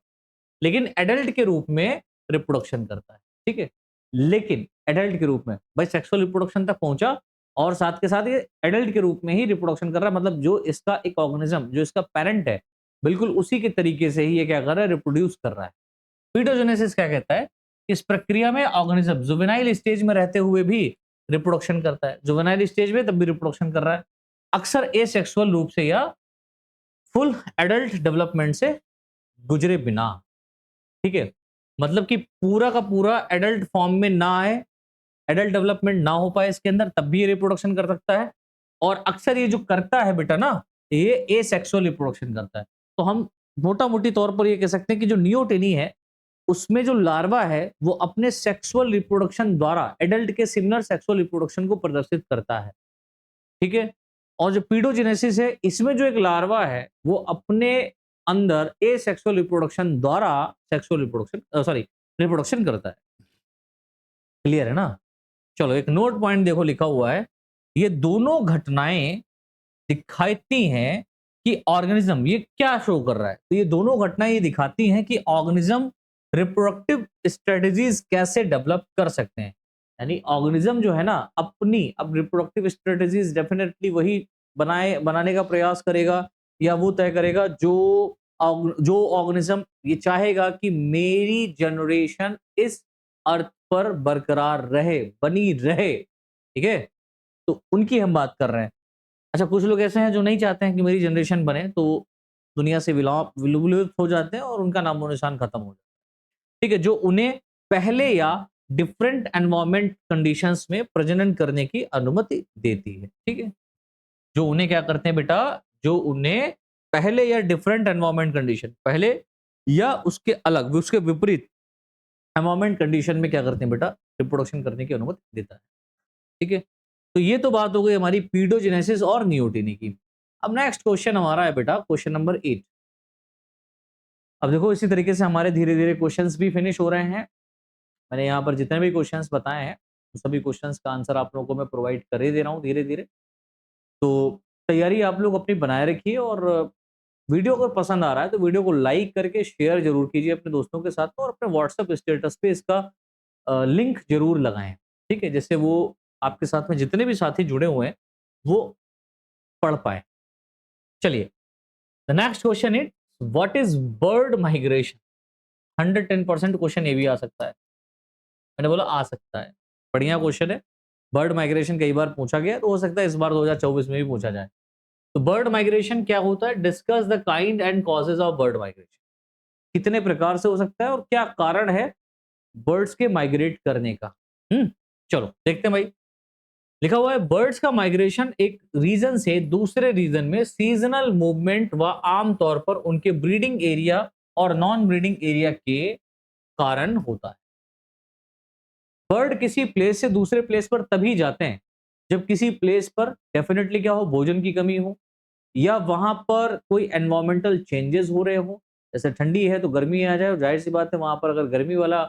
लेकिन एडल्ट के रूप में रिप्रोडक्शन करता है। ठीक है, लेकिन एडल्ट के रूप में भाई सेक्सुअल रिप्रोडक्शन तक पहुंचा और साथ के साथ ये एडल्ट के रूप में ही रिप्रोडक्शन कर रहा है, मतलब जो इसका एक ऑर्गेनिज्म जो इसका पेरेंट है बिल्कुल उसी के तरीके से ही ये क्या कर रहा है, रिप्रोड्यूस कर रहा है। पीडोजेनेसिस क्या कहता है, इस प्रक्रिया में ऑर्गेनिज्म जुवेनाइल स्टेज में रहते हुए भी रिप्रोडक्शन करता है, जुवेनाइल स्टेज में तब भी रिप्रोडक्शन कर रहा है, अक्सर एसेक्सुअल रूप से या फुल एडल्ट डेवलपमेंट से गुजरे बिना। ठीक है, मतलब कि पूरा का पूरा एडल्ट फॉर्म में ना आए, एडल्ट डेवलपमेंट ना हो पाए इसके अंदर, तब भी ये रिप्रोडक्शन कर सकता है। और अक्सर ये जो करता है बेटा ना, ये एसेक्सुअल रिप्रोडक्शन करता है। तो हम मोटा मोटी तौर पर ये कह सकते हैं कि जो नियोटेनी है उसमें जो लार्वा है वो अपने सेक्सुअल रिप्रोडक्शन द्वारा एडल्ट के सिमिलर सेक्सुअल रिप्रोडक्शन को प्रदर्शित करता है। ठीक है, और जो पीडोजेनेसिस है इसमें जो एक लार्वा है वो अपने अंदर एसेक्सुअल रिप्रोडक्शन द्वारा सेक्सुअल रिप्रोडक्शन रिप्रोडक्शन करता है। क्लियर है ना? चलो एक नोट पॉइंट देखो लिखा हुआ है, ये दोनों घटनाएं दिखाती हैं कि ऑर्गेनिज्म ये क्या शो कर रहा है। तो ये दोनों घटनाएं ये दिखाती हैं कि ऑर्गेनिज्म रिप्रोडक्टिव स्ट्रेटजीज कैसे डेवलप कर सकते हैं। यानी ऑर्गेनिज्म जो है ना अपनी अब रिप्रोडक्टिव स्ट्रेटजीज डेफिनेटली वही बनाने का प्रयास करेगा या वो तय करेगा जो ऑर्गेनिज्म ये चाहेगा कि मेरी जनरेशन इस अर्थ पर बरकरार रहे, बनी रहे। ठीक है, तो उनकी हम बात कर रहे हैं। अच्छा, कुछ लोग ऐसे हैं जो नहीं चाहते हैं कि मेरी जनरेशन बने, तो दुनिया से विलुप्त हो जाते हैं और उनका नामो निशान खत्म हो जाता है। ठीक है, जो उन्हें पहले या डिफरेंट एनवायरमेंट कंडीशंस में प्रजनन करने की अनुमति देती है। ठीक है, जो उन्हें क्या करते हैं बेटा, जो उन्हें पहले या डिफरेंट एनवायरमेंट कंडीशन, पहले या उसके अलग उसके विपरीत एनवायरमेंट कंडीशन में क्या करते हैं बेटा, रिप्रोडक्शन करने की अनुमति देता है। ठीक है, तो ये तो बात हो गई हमारी पीडोजेनेसिस और नियोटिनी की। अब नेक्स्ट क्वेश्चन हमारा है बेटा क्वेश्चन नंबर 8। अब देखो इसी तरीके से हमारे धीरे धीरे क्वेश्चंस भी फिनिश हो रहे हैं। मैंने यहाँ पर जितने भी क्वेश्चंस बताए हैं सभी क्वेश्चंस का आंसर आप लोगों को मैं प्रोवाइड कर ही दे रहा हूँ धीरे धीरे। तो तैयारी आप लोग अपनी बनाए रखिए और वीडियो अगर पसंद आ रहा है तो वीडियो को लाइक करके शेयर जरूर कीजिए अपने दोस्तों के साथ और अपने व्हाट्सएप स्टेटस पे इसका लिंक जरूर लगाएं। ठीक है, जिससे वो आपके साथ में जितने भी साथी जुड़े हुए हैं वो पढ़ पाए। चलिए, the next question is what is bird migration. 110% question ये भी आ सकता है। मैंने बोला आ सकता है, बढ़िया क्वेश्चन है। बर्ड माइग्रेशन कई बार पूछा गया तो हो सकता है इस बार 2024 में भी पूछा जाए। तो बर्ड माइग्रेशन क्या होता है, discuss the kind and causes of bird migration. कितने प्रकार से हो सकता है और क्या कारण है बर्ड्स के माइग्रेट करने का। चलो देखते हैं भाई। लिखा हुआ है बर्ड्स का माइग्रेशन एक रीजन से दूसरे रीजन में सीजनल मूवमेंट व आमतौर पर उनके ब्रीडिंग एरिया और नॉन ब्रीडिंग एरिया के कारण होता है। बर्ड किसी प्लेस से दूसरे प्लेस पर तभी जाते हैं जब किसी प्लेस पर डेफिनेटली क्या हो, भोजन की कमी हो या वहां पर कोई एनवायरमेंटल चेंजेस हो रहे हो। जैसे ठंडी है तो गर्मी आ जाए, और जाहिर सी बात है वहां पर अगर गर्मी वाला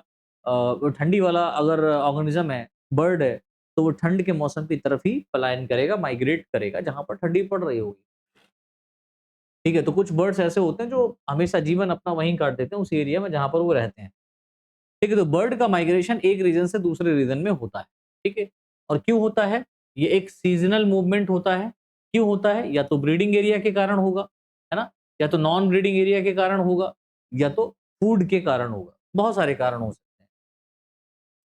ठंडी वाला अगर ऑर्गेनिज्म है, बर्ड है, तो वो ठंड के मौसम की तरफ ही पलायन करेगा, माइग्रेट करेगा जहां पर ठंडी पड़ रही होगी। ठीक है, तो कुछ बर्ड्स ऐसे होते हैं जो हमेशा जीवन अपना वहीं काट देते हैं उस एरिया में जहां पर वो रहते हैं। ठीक है, तो बर्ड का माइग्रेशन एक रीजन से दूसरे रीजन में होता है। ठीक है, और क्यों होता है, ये एक सीजनल मूवमेंट होता है। क्यों होता है, या तो ब्रीडिंग एरिया के कारण होगा, है ना, या तो नॉन ब्रीडिंग एरिया के कारण होगा, या तो फूड के कारण होगा, बहुत सारे कारण हो सकते हैं।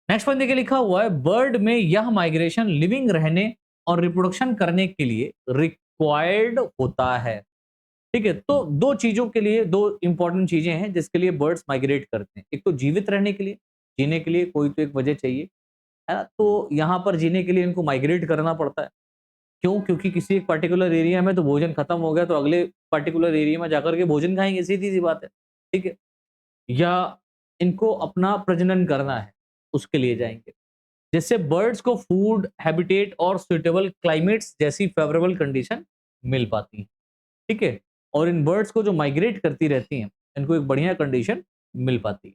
नेक्स्ट पॉइंट देखिए लिखा हुआ है बर्ड में यह माइग्रेशन लिविंग रहने और रिप्रोडक्शन करने के लिए रिक्वायर्ड होता है। ठीक है, तो दो चीजों के लिए, दो इंपॉर्टेंट चीजें हैं जिसके लिए बर्ड्स माइग्रेट करते हैं। एक तो जीवित रहने के लिए, जीने के लिए कोई तो एक वजह चाहिए, है ना, तो यहाँ पर जीने के लिए इनको माइग्रेट करना पड़ता है। क्यों, क्योंकि किसी एक पर्टिकुलर एरिया में तो भोजन खत्म हो गया तो अगले पर्टिकुलर एरिया में जाकर के भोजन खाएंगे, सीधी सी बात है। ठीक है, या इनको अपना प्रजनन करना है उसके लिए जाएंगे, जिससे बर्ड्स को फूड, हैबिटेट और सुइटेबल क्लाइमेट्स जैसी फेवरेबल कंडीशन मिल पाती है। ठीक है, और इन बर्ड्स को जो माइग्रेट करती रहती हैं, इनको एक बढ़िया कंडीशन मिल पाती है।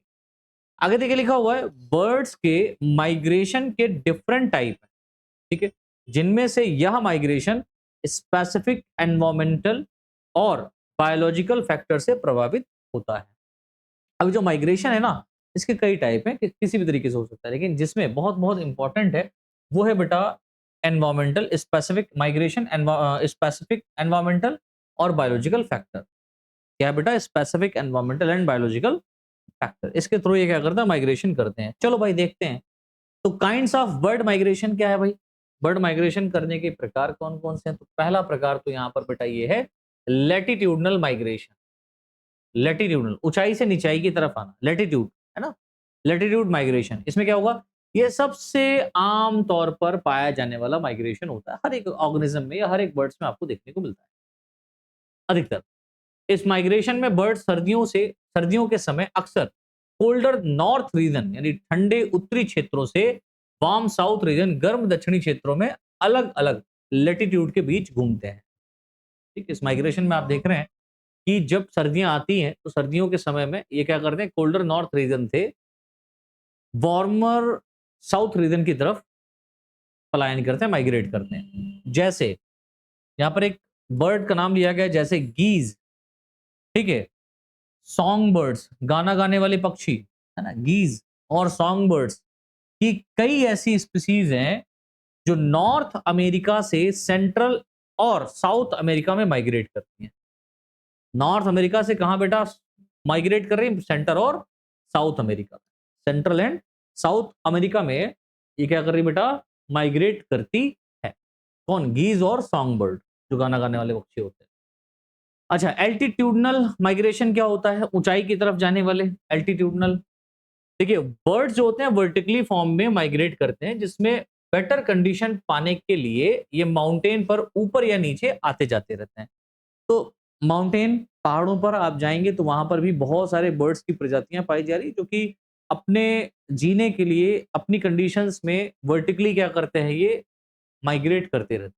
आगे देखिए लिखा हुआ है बर्ड्स के माइग्रेशन के डिफरेंट टाइप है। ठीक है, जिनमें से यह माइग्रेशन स्पेसिफिक एनवायरमेंटल और बायोलॉजिकल फैक्टर से प्रभावित होता है। अब जो माइग्रेशन है ना, इसके कई टाइप हैं, किसी भी तरीके से हो सकता है, लेकिन जिसमें बहुत बहुत इंपॉर्टेंट है वो है बेटा environmental specific migration, specific environmental और बायोलॉजिकल फैक्टर। क्या है बेटा? Specific environmental and biological factor. इसके थ्रू ये क्या करता है? माइग्रेशन करते हैं। चलो भाई देखते हैं, तो काइंड्स ऑफ बर्ड माइग्रेशन क्या है भाई? बर्ड माइग्रेशन करने के प्रकार कौन कौन से हैं? तो पहला प्रकार तो यहाँ पर बेटा ये है लैटिट्यूडनल माइग्रेशन। लैटिट्यूडनल, ऊंचाई से निचाई की तरफ आना, लैटिट्यूड है ना, लैटिट्यूड माइग्रेशन। इसमें क्या होगा? ये सबसे आम तौर पर पाया जाने वाला माइग्रेशन होता है, हर एक ऑर्गेनिज्म में या हर एक बर्ड्स में आपको देखने को मिलता है अधिकतर। इस माइग्रेशन में बर्ड सर्दियों के समय अक्सर कोल्डर नॉर्थ रीजन यानी ठंडे उत्तरी क्षेत्रों से वार्म साउथ रीजन गर्म दक्षिणी क्षेत्रों में अलग अलग लेटीट्यूड के बीच घूमते हैं। ठीक, इस माइग्रेशन में आप देख रहे हैं कि जब सर्दियां आती हैं तो सर्दियों के समय में ये क्या करते हैं? कोल्डर नॉर्थ रीजन से वार्मर साउथ रीजन की तरफ पलायन करते हैं, माइग्रेट करते हैं। जैसे यहाँ पर एक बर्ड का नाम लिया गया है, जैसे गीज। ठीक है, सॉन्ग बर्ड्स, गाना गाने वाले पक्षी है ना, गीज और सॉन्ग बर्ड्स की कई ऐसी स्पीसीज हैं जो नॉर्थ अमेरिका से सेंट्रल और साउथ अमेरिका में माइग्रेट करती हैं। नॉर्थ अमेरिका से कहां बेटा माइग्रेट कर रही है? सेंटर और south America. Central and south America में ये क्या कर रही है बेटा? माइग्रेट करती है। कौन? गीज और सॉन्ग बर्ड, जो गाना गाने वाले पक्षी होते हैं। अच्छा, एल्टीट्यूडनल माइग्रेशन क्या होता है? ऊंचाई की तरफ जाने वाले एल्टीट्यूडनल। देखिए, बर्ड्स जो होते हैं वर्टिकली फॉर्म में माइग्रेट करते हैं, जिसमें बेटर कंडीशन पाने के लिए ये माउंटेन पर ऊपर या नीचे आते जाते रहते हैं। तो माउंटेन, पहाड़ों पर आप जाएंगे तो वहां पर भी बहुत सारे बर्ड्स की प्रजातियां पाई जा रही, जो कि अपने जीने के लिए अपनी कंडीशंस में वर्टिकली क्या करते हैं? ये माइग्रेट करते रहते हैं।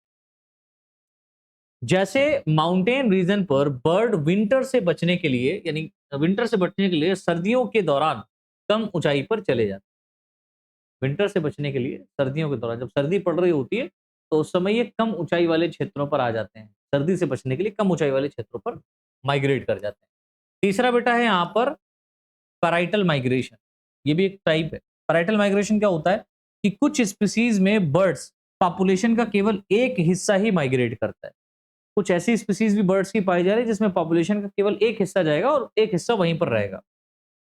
जैसे माउंटेन रीजन पर बर्ड विंटर से बचने के लिए, यानी विंटर से बचने के लिए सर्दियों के दौरान कम ऊंचाई पर चले जाते हैं। विंटर से बचने के लिए सर्दियों के दौरान, जब सर्दी पड़ रही होती है तो उस समय ये कम ऊंचाई वाले क्षेत्रों पर आ जाते हैं। सर्दी से बचने के लिए कम ऊंचाई वाले क्षेत्रों पर माइग्रेट कर जाते हैं। तीसरा बेटा है यहाँ पर पैराइटल माइग्रेशन। ये भी एक टाइप है। पैराइटल माइग्रेशन क्या होता है कि कुछ स्पीसीज में बर्ड्स पॉपुलेशन का केवल एक हिस्सा ही माइग्रेट करता है। कुछ ऐसी स्पीसीज भी बर्ड्स की पाई जा रही है जिसमें पॉपुलेशन का केवल एक हिस्सा जाएगा और एक हिस्सा वहीं पर रहेगा।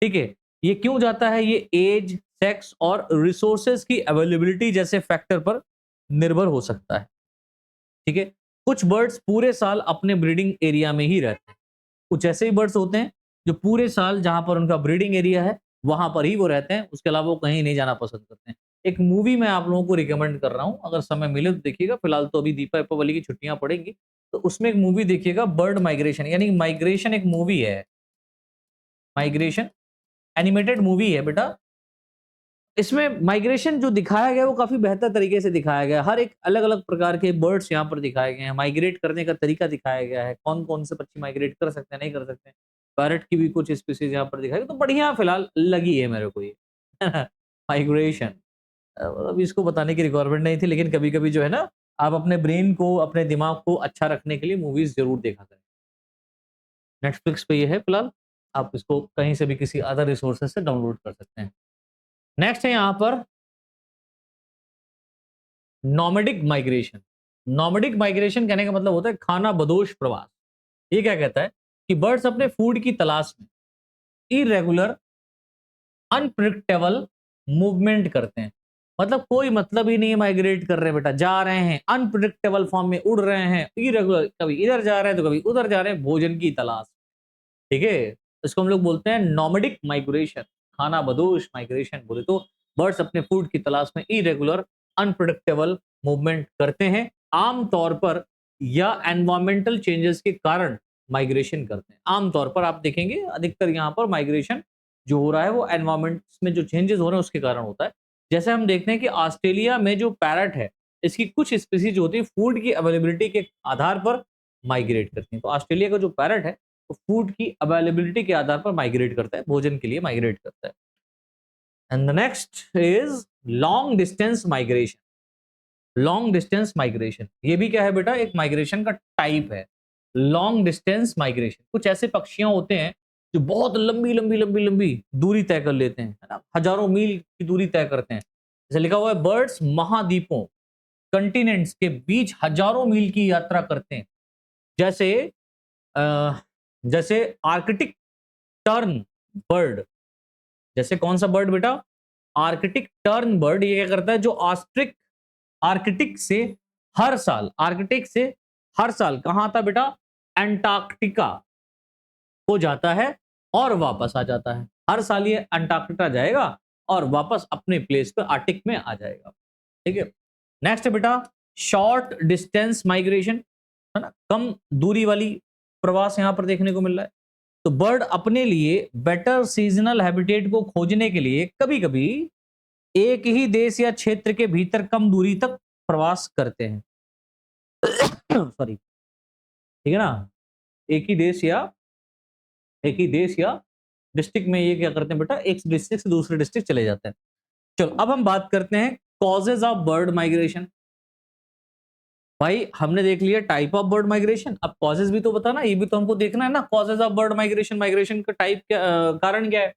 ठीक है, ये क्यों जाता है? ये एज, सेक्स और रिसोर्सेज की अवेलेबिलिटी जैसे फैक्टर पर निर्भर हो सकता है। ठीक है, कुछ बर्ड्स पूरे साल अपने ब्रीडिंग एरिया में ही रहते हैं। कुछ ऐसे ही बर्ड्स होते हैं जो पूरे साल जहां पर उनका ब्रीडिंग एरिया है वहां पर ही वो रहते हैं, उसके अलावा वो कहीं नहीं जाना पसंद करते हैं। एक मूवी मैं आप लोगों को रिकमेंड कर रहा हूं, अगर समय मिले तो देखिएगा। फिलहाल तो अभी दीपा दीपावली की छुट्टियां पड़ेंगी, तो उसमें एक मूवी देखिएगा, बर्ड माइग्रेशन। यानी माइग्रेशन एक मूवी है, माइग्रेशन एनिमेटेड मूवी है बेटा। इसमें माइग्रेशन जो दिखाया गया है वो काफी बेहतर तरीके से दिखाया गया है। हर एक अलग अलग प्रकार के बर्ड्स यहाँ पर दिखाए गए हैं, माइग्रेट करने का तरीका दिखाया गया है, कौन कौन से पक्षी माइग्रेट कर सकते हैं, नहीं कर सकते हैं। पैरट की भी कुछ स्पीसीज यहाँ पर दिखाई गई, तो बढ़िया फिलहाल लगी है मेरे को ये माइग्रेशन। अब इसको बताने की रिक्वायरमेंट नहीं थी, लेकिन कभी कभी जो है ना, आप अपने ब्रेन को, अपने दिमाग को अच्छा रखने के लिए मूवीज जरूर देखा करें। नेटफ्लिक्स पे ये है फिलहाल, आप इसको कहीं से भी किसी अदर रिसोर्सेज से डाउनलोड कर सकते हैं। नेक्स्ट है यहाँ पर नॉमेडिक माइग्रेशन। नॉमेडिक माइग्रेशन कहने का मतलब होता है खाना बदोश प्रवास। ये क्या कहता है कि बर्ड्स अपने फूड की तलाश में इरेगुलर अनप्रिडिक्टेबल मूवमेंट करते हैं। मतलब कोई मतलब ही नहीं है माइग्रेट कर रहे हैं बेटा, जा रहे हैं अनप्रिडिक्टेबल फॉर्म में, उड़ रहे हैं इरेगुलर, कभी इधर जा रहे हैं तो कभी उधर जा रहे हैं भोजन की तलाश। ठीक है, इसको हम लोग बोलते हैं नॉमेडिक माइग्रेशन, खाना बदोश माइग्रेशन बोले तो। बर्ड्स अपने फूड की तलाश में इरेगुलर अनप्रिडिक्टेबल मूवमेंट करते हैं आमतौर पर, या एनवायरमेंटल चेंजेस के कारण माइग्रेशन करते हैं। आमतौर पर आप देखेंगे अधिकतर यहाँ पर माइग्रेशन जो हो रहा है वो एनवायरमेंट में जो चेंजेस हो रहे हैं उसके कारण होता है। जैसे हम देखते हैं कि ऑस्ट्रेलिया में जो पैरट है, इसकी कुछ स्पीसीज होती है फूड की अवेलेबिलिटी के आधार पर माइग्रेट करती हैं। तो ऑस्ट्रेलिया का जो पैरट है, वो फूड की अवेलेबिलिटी के आधार पर माइग्रेट करता है, भोजन के लिए माइग्रेट करता है। And the next is long distance migration. Long distance migration, ये भी क्या है बेटा, एक माइग्रेशन का टाइप है। लॉन्ग डिस्टेंस माइग्रेशन, कुछ ऐसे पक्षियां होते हैं जो बहुत लंबी लंबी लंबी लंबी दूरी तय कर लेते हैं, है ना, हजारों मील की दूरी तय करते हैं। जैसे लिखा हुआ है, बर्ड्स महाद्वीपों, कंटिनेंट्स के बीच हजारों मील की यात्रा करते हैं। जैसे अ, जैसे आर्कटिक टर्न बर्ड। जैसे कौन सा बर्ड बेटा, आर्कटिक टर्न बर्ड। ये क्या करता है, जो ऑस्ट्रिक आर्कटिक से आर्कटिक से हर साल कहां आता बेटा, अंटार्कटिका को जाता है और वापस आ जाता है। हर साल ये अंटार्कटिका जाएगा और वापस अपने प्लेस पे आर्टिक में आ जाएगा। ठीक है, नेक्स्ट है बेटा शॉर्ट डिस्टेंस माइग्रेशन, है ना, कम दूरी वाली प्रवास यहां पर देखने को मिल रहा है। तो बर्ड अपने लिए बेटर सीजनल हैबिटेट को खोजने के लिए कभी कभी एक ही देश या क्षेत्र के भीतर कम दूरी तक प्रवास करते हैं। सॉरी, ठीक है ना, एक ही देश या डिस्ट्रिक्ट में ये क्या करते हैं बेटा, एक डिस्ट्रिक्ट से दूसरे डिस्ट्रिक्ट चले जाते हैं। चलो अब हम बात करते हैं कॉजेज ऑफ बर्ड माइग्रेशन। भाई हमने देख लिया टाइप ऑफ बर्ड माइग्रेशन, अब कॉजेज भी तो बताना, ये भी तो हमको देखना है ना, causes of bird migration, migration का टाइप क्या, कारण क्या है।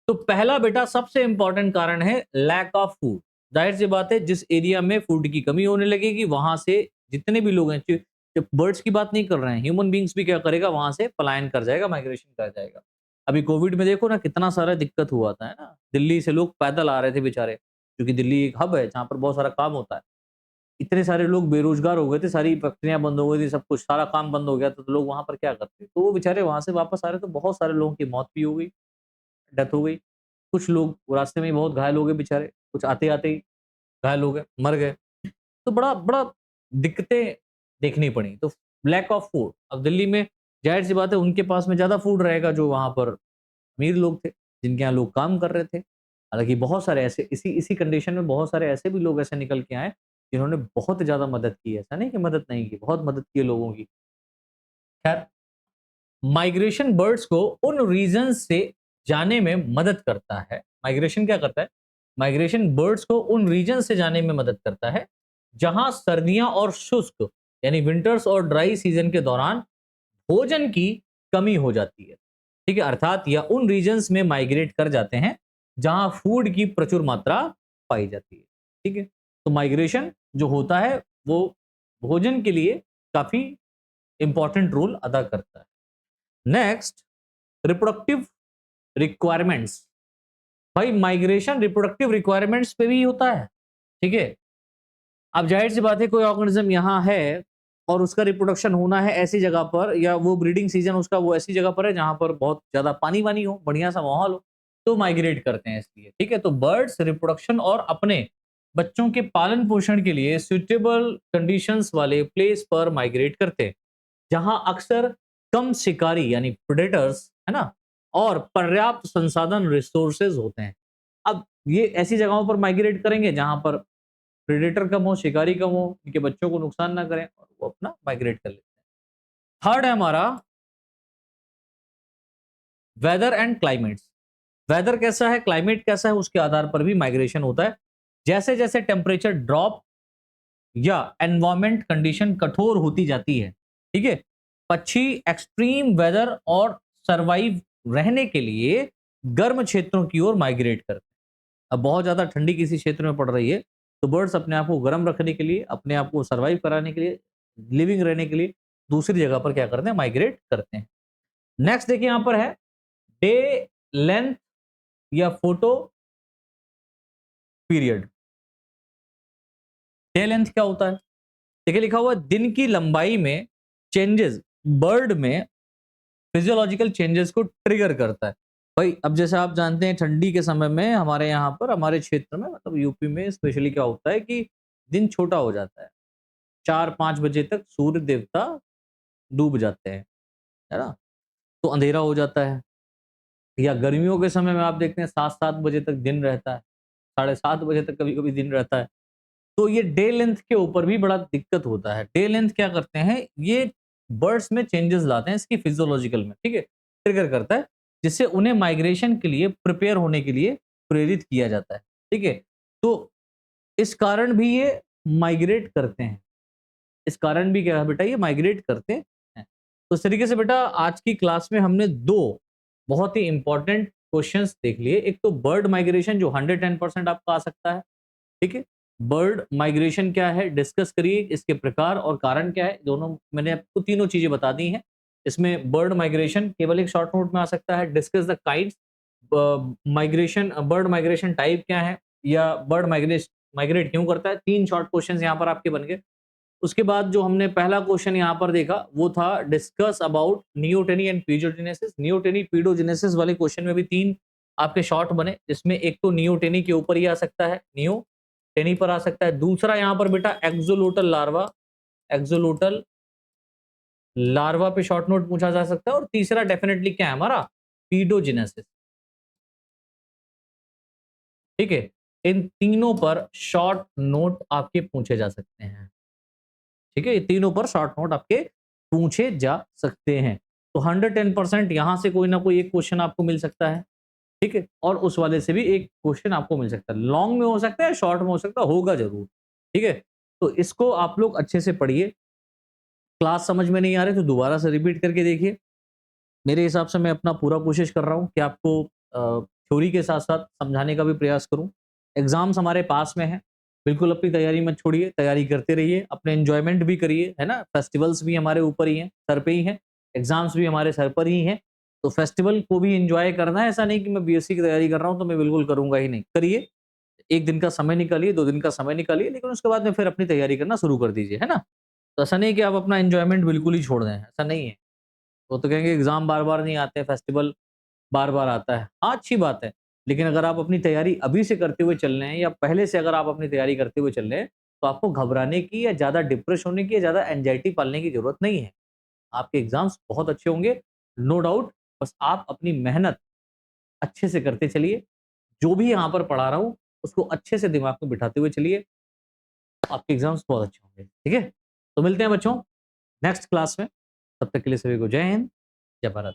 तो पहला बेटा सबसे इंपॉर्टेंट कारण है लैक ऑफ फूड। जाहिर सी बात है, जिस एरिया में फूड की कमी होने लगेगी वहां से जितने भी लोग हैं, बर्ड्स की बात नहीं कर रहे हैं, ह्यूमन बींग्स भी क्या करेगा, वहां से पलायन कर जाएगा, माइग्रेशन कर जाएगा। अभी कोविड में देखो ना कितना सारा दिक्कत हुआ था, है ना, दिल्ली से लोग पैदल आ रहे थे बेचारे, क्योंकि दिल्ली एक हब है जहाँ पर बहुत सारा काम होता है। इतने सारे लोग बेरोजगार हो गए थे, सारी फैक्ट्रियां बंद हो गई थी, सब कुछ सारा काम बंद हो गया था, तो लोग वहां पर क्या करते, तो वो बेचारे वहां से वापस आ रहे, तो बहुत सारे लोगों की मौत भी हो गई, डेथ हो गई। कुछ लोग रास्ते में ही बहुत घायल हो गए बेचारे, कुछ आते आते ही घायल हो गए, मर गए। तो बड़ा बड़ा दिक्कतें देखनी पड़ी। तो लैक ऑफ फूड, अब दिल्ली में जाहिर सी बात है उनके पास में ज्यादा फूड रहेगा जो वहां पर अमीर लोग थे, जिनके यहाँ लोग काम कर रहे थे। हालांकि बहुत सारे ऐसे इसी इसी कंडीशन में बहुत सारे ऐसे भी लोग ऐसे निकल के आए जिन्होंने बहुत ज्यादा मदद की, ऐसा नहीं कि मदद नहीं की, बहुत मदद की है लोगों की। खैर, माइग्रेशन बर्ड्स को उन रीजन से जाने में मदद करता है। माइग्रेशन क्या करता है, माइग्रेशन बर्ड्स को उन रीजन से जाने में मदद करता है जहां सर्दियां और शुष्क यानी विंटर्स और ड्राई सीजन के दौरान भोजन की कमी हो जाती है। ठीक है, अर्थात या उन रीजन्स में माइग्रेट कर जाते हैं जहां फूड की प्रचुर मात्रा पाई जाती है। ठीक है, तो माइग्रेशन जो होता है वो भोजन के लिए काफी इंपॉर्टेंट रोल अदा करता है। Next, reproductive requirements. भाई माइग्रेशन रिप्रोडक्टिव रिक्वायरमेंट्स पे भी होता है। ठीक है, अब जाहिर सी बात है कोई ऑर्गेनिज्म यहाँ है और उसका रिप्रोडक्शन होना है ऐसी जगह पर, या वो ब्रीडिंग सीजन उसका वो ऐसी जगह पर है जहां पर बहुत ज्यादा पानी वानी हो, बढ़िया सा माहौल हो, तो माइग्रेट करते हैं इसलिए। ठीक है, तो बर्ड्स रिप्रोडक्शन और अपने बच्चों के पालन पोषण के लिए सुइटेबल कंडीशंस वाले प्लेस पर माइग्रेट करते हैं जहां अक्सर कम शिकारी यानी प्रेडेटर्स, है ना, और पर्याप्त संसाधन रिसोर्सेज होते हैं। अब ये ऐसी जगहों पर माइग्रेट करेंगे जहां पर प्रेडेटर कम हो, शिकारी कम हो, इनके बच्चों को नुकसान ना करें, और वो अपना माइग्रेट कर लेते हैं। थर्ड है हमारा वेदर एंड क्लाइमेट्स। वेदर कैसा है, क्लाइमेट कैसा है, उसके आधार पर भी माइग्रेशन होता है। जैसे जैसे टेम्परेचर ड्रॉप या एनवायरमेंट कंडीशन कठोर होती जाती है, ठीक है, पक्षी एक्सट्रीम वेदर और सरवाइव रहने के लिए गर्म क्षेत्रों की ओर माइग्रेट करते हैं। अब बहुत ज्यादा ठंडी किसी क्षेत्र में पड़ रही है, तो बर्ड्स अपने आप को गर्म रखने के लिए, अपने आप को सरवाइव कराने के लिए, लिविंग रहने के लिए दूसरी जगह पर क्या करते हैं, माइग्रेट करते हैं। नेक्स्ट देखिए यहां पर है डे लेंथ या फोटो पीरियड। डे लेंथ क्या होता है, देखिए लिखा हुआ है दिन की लंबाई में चेंजेस बर्ड में फिजियोलॉजिकल चेंजेस को ट्रिगर करता है। भाई अब जैसे आप जानते हैं ठंडी के समय में हमारे यहाँ पर, हमारे क्षेत्र में, मतलब यूपी में स्पेशली क्या होता है कि दिन छोटा हो जाता है, 4-5 बजे तक सूर्य देवता डूब जाते हैं, है ना, तो अंधेरा हो जाता है। या गर्मियों के समय में आप देखते हैं 7-7 बजे तक दिन रहता है, 7:30 बजे तक कभी-कभी दिन रहता है। तो ये डे लेंथ के ऊपर भी बड़ा दिक्कत होता है। डे लेंथ क्या करते हैं, ये बर्ड्स में चेंजेस लाते हैं इसकी फिजियोलॉजिकल में, ठीक है? ट्रिगर करता है, जिससे उन्हें माइग्रेशन के लिए प्रिपेयर होने के लिए प्रेरित किया जाता है, ठीक है? तो इस कारण भी ये माइग्रेट करते हैं। इस कारण भी क्या है बेटा, ये माइग्रेट करते हैं। तो इस तरीके से बेटा आज की क्लास में हमने 2 बहुत ही इंपॉर्टेंट क्वेश्चंस देख लिए। एक तो बर्ड माइग्रेशन जो 110% आपका आ सकता है, ठीक है? बर्ड माइग्रेशन क्या है डिस्कस करिए, इसके प्रकार और कारण क्या है, दोनों मैंने आपको तीनों चीजें बता दी हैं। इसमें बर्ड माइग्रेशन केवल एक शॉर्ट नोट में आ सकता है, discuss the kinds, migration, bird migration type क्या है, या बर्ड माइग्रेट क्यों करता है। 3 शॉर्ट क्वेश्चंस यहाँ पर आपके बन गए। उसके बाद जो हमने पहला क्वेश्चन यहाँ पर देखा वो था discuss about neoteny and paedogenesis. Neoteny paedogenesis वाले क्वेश्चन में भी 3 आपके शॉर्ट बने, जिसमें एक तो नियोटेनी के ऊपर ही आ सकता है, नियोटेनी पर आ सकता है। दूसरा यहाँ पर बेटा एक्सोलोटल लार्वा, एक्सोलोटल लार्वा पे शॉर्ट नोट पूछा जा सकता है। और तीसरा डेफिनेटली क्या है हमारा, पीडोजेनेसिस, ठीक है? इन तीनों पर शॉर्ट नोट आपके पूछे जा सकते हैं, ठीक है? ये तीनों पर शॉर्ट नोट आपके पूछे जा सकते हैं। तो 110% यहाँ से कोई ना कोई एक क्वेश्चन आपको मिल सकता है, ठीक है? और उस वाले से भी एक क्वेश्चन आपको मिल सकता है। लॉन्ग में हो सकता है, शॉर्ट में हो सकता है, होगा ज़रूर, ठीक है? तो इसको आप लोग अच्छे से पढ़िए। क्लास समझ में नहीं आ रही तो दोबारा से रिपीट करके देखिए। मेरे हिसाब से मैं अपना पूरा कोशिश कर रहा हूँ कि आपको थ्योरी के साथ-साथ समझाने का भी प्रयास करूँ। एग्ज़ाम्स हमारे पास में हैं, बिल्कुल अपनी तैयारी मत छोड़िए, तैयारी करते रहिए, अपने एन्जॉयमेंट भी करिए, है ना? फेस्टिवल्स भी हमारे ऊपर ही हैं, सर पे ही हैं, एग्ज़ाम्स भी हमारे सर पर ही हैं, तो फेस्टिवल को भी एन्जॉय करना है। ऐसा नहीं कि मैं बीएससी की तैयारी कर रहा हूँ, तो मैं बिल्कुल करूँगा ही नहीं। करिए, 1 दिन का समय निकालिए, 2 दिन का समय निकालिए, लेकिन उसके बाद में फिर अपनी तैयारी करना शुरू कर दीजिए, है ना? तो ऐसा नहीं कि आप अपना एन्जॉयमेंट बिल्कुल ही छोड़ दें, ऐसा नहीं है। वो तो कहेंगे एग्ज़ाम बार-बार नहीं आते, फेस्टिवल बार-बार आता है। हाँ, अच्छी बात है, लेकिन अगर आप अपनी तैयारी अभी से करते हुए चल रहे हैं या पहले से अगर आप अपनी तैयारी करते हुए चल रहे हैं, तो आपको घबराने की या ज़्यादा डिप्रेस होने की या ज़्यादा एंग्ज़ायटी पालने की ज़रूरत नहीं है। आपके एग्ज़ाम्स बहुत अच्छे होंगे, नो डाउट। बस आप अपनी मेहनत अच्छे से करते चलिए। जो भी यहाँ पर पढ़ा रहा हूँ, उसको अच्छे से दिमाग में बिठाते हुए चलिए। आपके एग्ज़ाम्स बहुत अच्छे होंगे, ठीक है? तो मिलते हैं बच्चों नेक्स्ट क्लास में। तब तक के लिए सभी को जय हिंद, जय भारत।